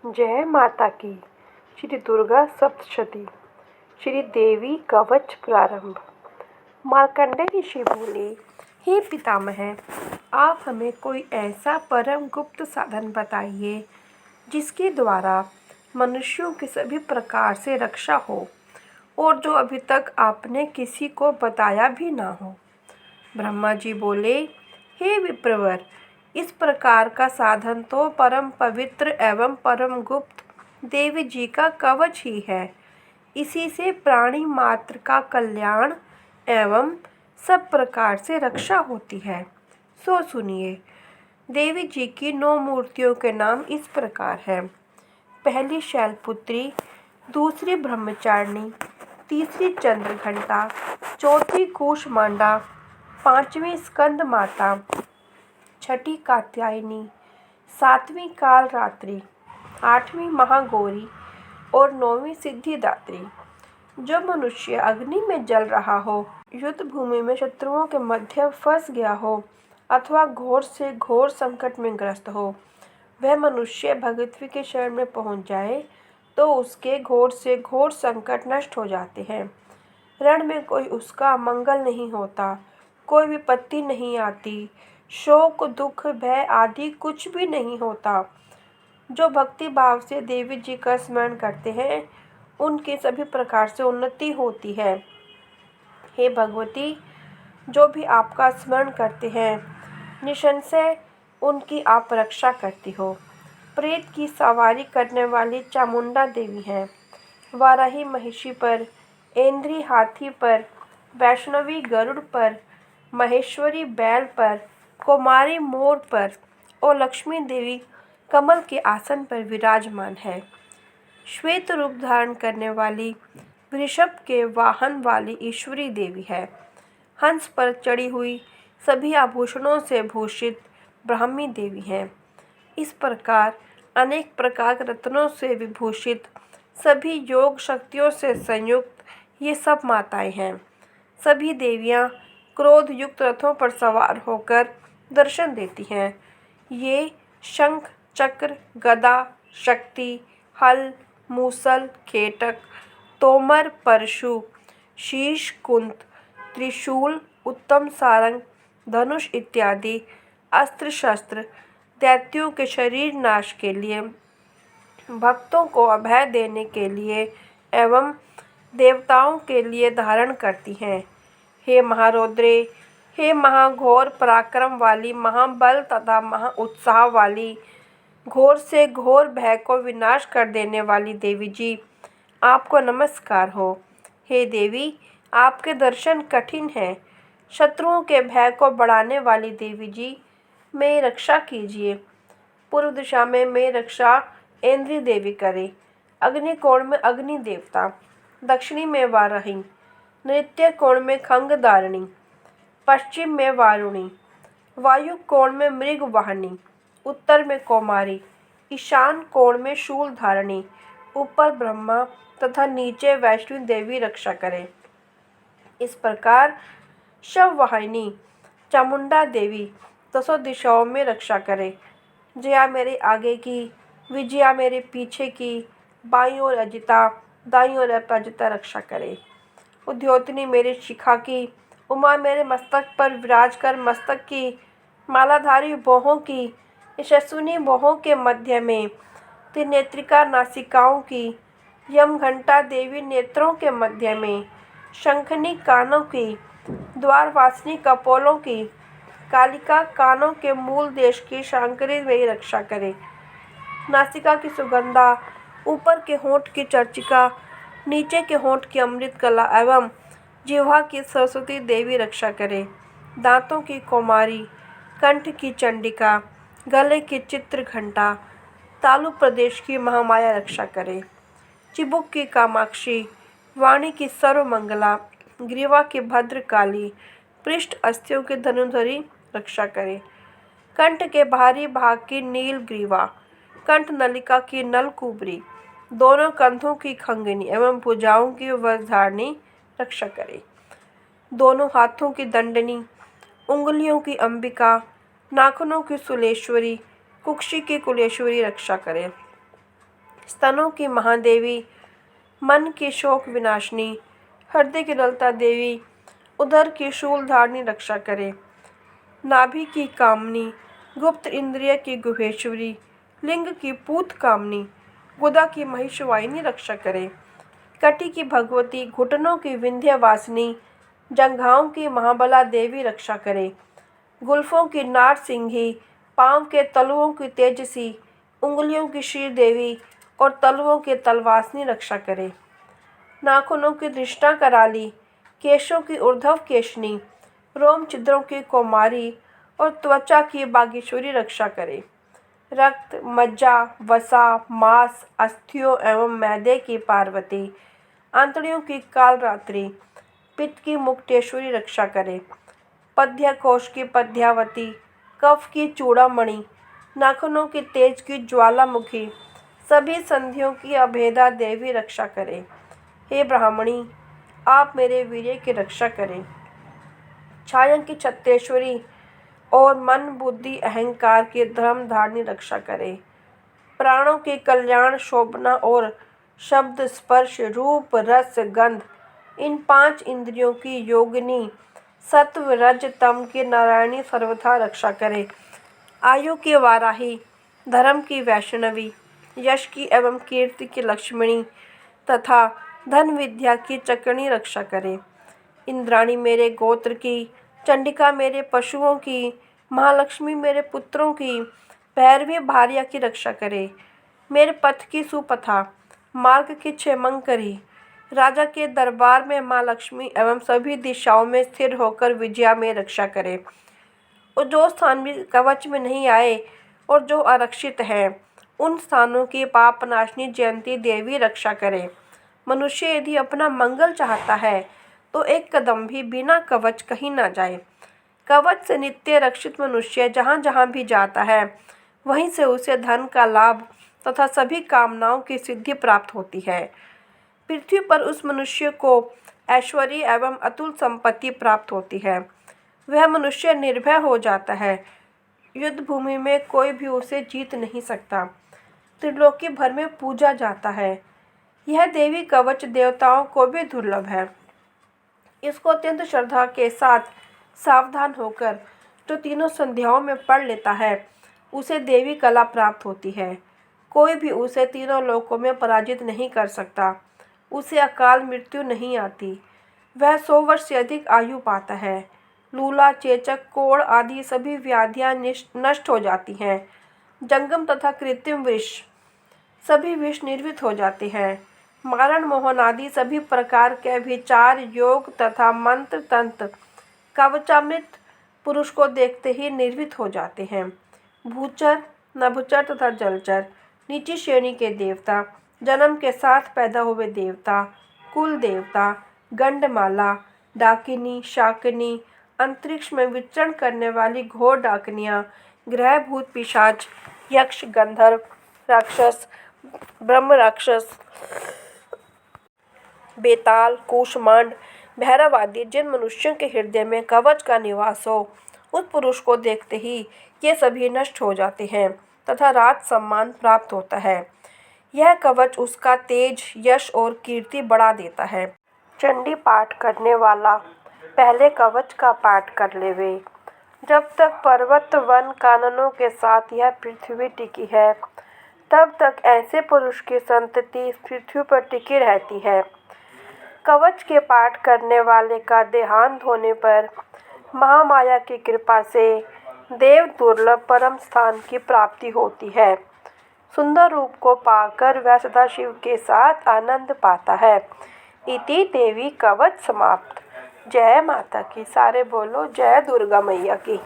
जय माता की। श्री दुर्गा सप्तशती। श्री देवी कवच प्रारंभ। मार्कंडेय ऋषि बोले, हे पितामह, आप हमें कोई ऐसा परम गुप्त साधन बताइए जिसके द्वारा मनुष्यों की सभी प्रकार से रक्षा हो और जो अभी तक आपने किसी को बताया भी ना हो। ब्रह्मा जी बोले, हे विप्रवर, इस प्रकार का साधन तो परम पवित्र एवं परम गुप्त देवी जी का कवच ही है। इसी से प्राणी मात्र का कल्याण एवं सब प्रकार से रक्षा होती है। सो सुनिए, देवी जी की 9 मूर्तियों के नाम इस प्रकार है। पहली शैलपुत्री, दूसरी ब्रह्मचारिणी, तीसरी चंद्रघंटा, चौथी कूष्मांडा, पांचवी स्कंद माता, छठी कात्यायनी, सातवीं कालरात्रि, आठवीं महागौरी और 9वीं सिद्धिदात्री। जो मनुष्य अग्नि में जल रहा हो, युद्ध भूमि में शत्रुओं के मध्य फंस गया हो अथवा घोर से घोर संकट में ग्रस्त हो, वह मनुष्य भगवती के शरण में पहुंच जाए तो उसके घोर से घोर संकट नष्ट हो जाते हैं। रण में कोई उसका मंगल नहीं होता, कोई विपत्ति नहीं आती, शोक दुख भय आदि कुछ भी नहीं होता। जो भक्ति भाव से देवी जी का स्मरण करते हैं उनकी सभी प्रकार से उन्नति होती है। हे भगवती, जो भी आपका स्मरण करते हैं निसंशय उनकी आप रक्षा करती हो। प्रेत की सवारी करने वाली चामुंडा देवी हैं। वाराही महिषी पर, ऐन्द्री हाथी पर, वैष्णवी गरुड़ पर, महेश्वरी बैल पर, कुमारी मोर पर और लक्ष्मी देवी कमल के आसन पर विराजमान है। श्वेत रूप धारण करने वाली वृषभ के वाहन वाली ईश्वरी देवी है। हंस पर चढ़ी हुई सभी आभूषणों से भूषित ब्राह्मी देवी है। इस प्रकार अनेक प्रकार के रत्नों से विभूषित सभी योग शक्तियों से संयुक्त ये सब माताएं हैं। सभी देवियां क्रोध युक्त रथों पर सवार होकर दर्शन देती हैं। ये शंख चक्र गदा शक्ति हल मूसल केटक तोमर परशु शीश कुंत त्रिशूल उत्तम सारंग धनुष इत्यादि अस्त्र शस्त्र दैत्यों के शरीर नाश के लिए, भक्तों को अभय देने के लिए एवं देवताओं के लिए धारण करती हैं। हे महारौद्रे, हे महाघोर पराक्रम वाली, महाबल तथा महा उत्साह वाली, घोर से घोर भय को विनाश कर देने वाली देवी जी, आपको नमस्कार हो। हे देवी, आपके दर्शन कठिन हैं। शत्रुओं के भय को बढ़ाने वाली देवी जी, मेरी रक्षा कीजिए। पूर्व दिशा में मेरी रक्षा ऐन्द्री देवी करे, अग्नि कोण में अग्नि देवता, दक्षिणी में वाराही, नृत्य कोण में खंगधारिणी, पश्चिम में वारुणी, वायु कोण में मृग वाहिनी, उत्तर में कौमारी, ईशान कोण में शूल धारिणी, ऊपर ब्रह्मा तथा नीचे वैष्णवी देवी रक्षा करे। इस प्रकार शववाहिनी चामुंडा देवी 10 दिशाओं में रक्षा करे। जया मेरे आगे की, विजया मेरे पीछे की, बाईं ओर अजिता, दाईं ओर अपराजिता रक्षा करे। उद्योतनी मेरे शिखा की, उमा मेरे मस्तक पर विराज कर मस्तक की, मालाधारी भौहों की, यशस्विनी भौहों के मध्य में, त्रिनेत्रिका नासिकाओं की, यम घंटा देवी नेत्रों के मध्य में, शंखनी कानों की, द्वारवासिनी कपोलों की, कालिका कानों के मूल देश की शांकरी मेरी रक्षा करे। नासिका की सुगंधा, ऊपर के होंठ की चर्चिका, नीचे के होंठ की अमृत कला एवं जिह्वा की सरस्वती देवी रक्षा करे। दांतों की कौमारी, कंठ की चंडिका, गले की चित्र घंटा, तालु प्रदेश की महामाया रक्षा करे। चिबुक की कामाक्षी, वाणी की सर्वमंगला, ग्रीवा की भद्रकाली, पृष्ठ अस्थियों की धनुधरी रक्षा करे। कंठ के बाहरी भाग की नील ग्रीवा, कंठ नलिका की नलकुबरी, दोनों कंधों की खंगिनी एवं भुजाओं की वज्रधारिणी रक्षा करे। दोनों हाथों की दंडनी, उंगलियों की अंबिका, नाखूनों की सुलेश्वरी, कुक्षी की कुलेश्वरी रक्षा करे। स्तनों की महादेवी, मन की शोक विनाशिनी, हृदय की ललता देवी, उदर की शूलधारिणी रक्षा करे। नाभि की कामनी, गुप्त इंद्रिय की गुहेश्वरी, लिंग की पूत कामनी, गुदा की महिषवाहिनी रक्षा करे। कटी की भगवती, घुटनों की विंध्यवासिनी, जंघाओं की महाबला देवी रक्षा करे। गुल्फों की नार सिंही, पांव के तलुओं की तेजसी, उंगलियों की शीर देवी और तलुओं के तलवासिनी रक्षा करे। नाखूनों की दृष्टा कराली, केशों की ऊर्ध्व केशनी, रोम छिद्रों की कौमारी और त्वचा की बागेश्वरी रक्षा करे। रक्त, मज्जा, वसा, मांस, अस्थियों एवं मैदे की पार्वती, आंतड़ियों की कालरात्रि, पित्त की मुक्तेश्वरी रक्षा करे। पद्य कोश की पद्यावती, कफ की चूड़ामणि, नाखूनों की तेज की ज्वालामुखी, सभी संधियों की अभेदा देवी रक्षा करे। हे ब्राह्मणी, आप मेरे वीर्य की रक्षा करें। छाया की छत्तेश्वरी और मन बुद्धि अहंकार की धर्म धारणी रक्षा करे। प्राणों की कल्याण शोभना और शब्द स्पर्श रूप रस गंध, इन 5 इंद्रियों की योगिनी, सत्व रज तम की नारायणी सर्वथा रक्षा करे। आयु की वाराही, धर्म की वैष्णवी, यश की एवं कीर्ति की लक्ष्मणी तथा धन विद्या की चक्रणी रक्षा करे। इंद्राणी मेरे गोत्र की, चंडिका मेरे पशुओं की, महालक्ष्मी मेरे पुत्रों की, भैरवी भार्या की रक्षा करे। मेरे पथ की सुपथा, मार्ग की क्षेमंकरी, राजा के दरबार में माँ लक्ष्मी एवं सभी दिशाओं में स्थिर होकर विजया में रक्षा करे। और जो स्थान भी कवच में नहीं आए और जो आरक्षित हैं, उन स्थानों की पापनाशिनी जयंती देवी रक्षा करे। मनुष्य यदि अपना मंगल चाहता है तो एक कदम भी बिना कवच कहीं ना जाए। कवच से नित्य रक्षित मनुष्य जहाँ जहाँ भी जाता है, वहीं से उसे धन का लाभ तथा सभी कामनाओं की सिद्धि प्राप्त होती है। पृथ्वी पर उस मनुष्य को ऐश्वर्य एवं अतुल संपत्ति प्राप्त होती है। वह मनुष्य निर्भय हो जाता है। युद्ध भूमि में कोई भी उसे जीत नहीं सकता। त्रिलोकी भर में पूजा जाता है। यह देवी कवच देवताओं को भी दुर्लभ है। इसको अत्यंत श्रद्धा के साथ सावधान होकर जो तीनों संध्याओं में पढ़ लेता है, उसे देवी कला प्राप्त होती है। कोई भी उसे तीनों लोकों में पराजित नहीं कर सकता। उसे अकाल मृत्यु नहीं आती। वह 100 वर्ष से अधिक आयु पाता है। लूला, चेचक, कोढ़ आदि सभी व्याधियां नष्ट हो जाती हैं। जंगम तथा कृत्रिम विष, सभी विष निर्वित हो जाते हैं। मारण मोहन आदि सभी प्रकार के विचार, योग तथा मंत्र तंत्र कवचामृत पुरुष को देखते ही निर्वित हो जाते हैं। भूचर, नभुचर तथा जलचर, नीची श्रेणी के देवता, जन्म के साथ पैदा हुए देवता, कुल देवता, गंडमाला, डाकिनी, शाकिनी, अंतरिक्ष में विचरण करने वाली घोर डाकनियाँ, ग्रह भूत पिशाच, यक्ष, गंधर्व, राक्षस, ब्रह्म राक्षस, बेताल, कूष्मांड, भैरव आदि जिन मनुष्यों के हृदय में कवच का निवास हो, उस पुरुष को देखते ही ये सभी नष्ट हो जाते हैं तथा राज सम्मान प्राप्त होता है। यह कवच उसका तेज, यश और कीर्ति बढ़ा देता है। चंडी पाठ करने वाला पहले कवच का पाठ कर लेवे। जब तक पर्वत वन काननों के साथ यह पृथ्वी टिकी है, तब तक ऐसे पुरुष की संतति इस पृथ्वी पर टिकी रहती है। कवच के पाठ करने वाले का देहांत होने पर महामाया की कृपा से देव दुर्लभ परम स्थान की प्राप्ति होती है। सुंदर रूप को पाकर वह सदाशिव के साथ आनंद पाता है। इति देवी कवच समाप्त। जय माता की। सारे बोलो जय दुर्गा मैया की।